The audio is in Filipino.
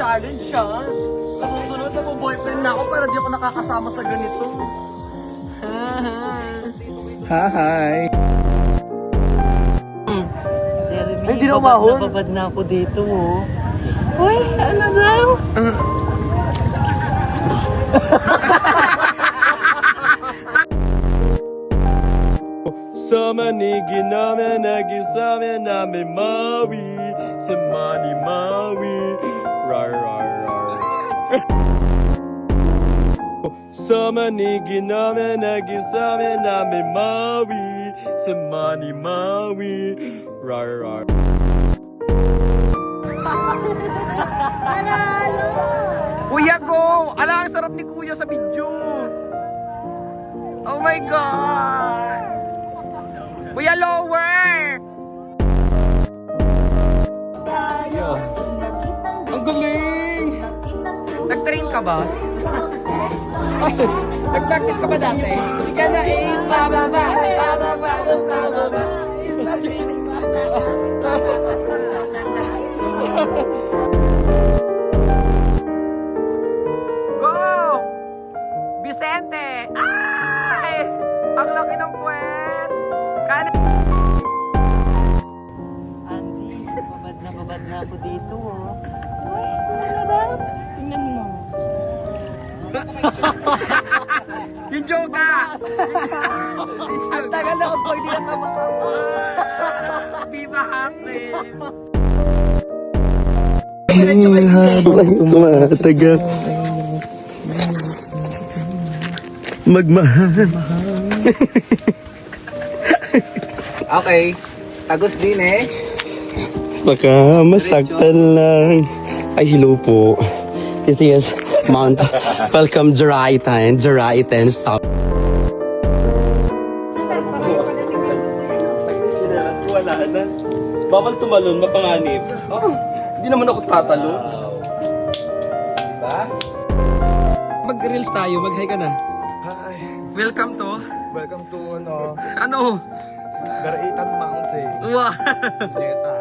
challenge yan. Kasunod na boyfriend na ako para di ako nakakasama sa ganito. Hi! Jeremy, ay, di na umahon. Babad na ako dito, oh. Uy, ano daw? Sa manigi namin, nag-isama namin mawi. Sa mani mawi. Rar, rar, rar. Sa manigi namin, nag-isama namin mawi. Sa mani mawi. Rar, rar. Kuya ko! Ala, ang sarap ni Kuya sa video! Oh my God! Kuya, lower! Ang galing! Nag-train ka ba? Nag-practice ka ba dati? Ika na eh, bababa, bababa, bababa. Go! Vicente! Ay! Ang laki ng puwet! Kanan! Andy, babad na ako dito, oh. Uy, ano daw? Tingnan mo. Yung joke ka! Ang tagal na ako pag di na kamakapa. Viva happy! Habang tumatagak magmahal. Okay, tagos din eh. Baka masaktan lang. Ay, hello po. This is Mount Welcome Jaraitan South. Wala na. Bawal tumalon, mapanganib. Oh, Hindi naman ako tatalon. diba? Mag-reels tayo, mag-hi ka na. Hi, Welcome to... welcome to Ano? Garaitan Mountain. Wow! Deta.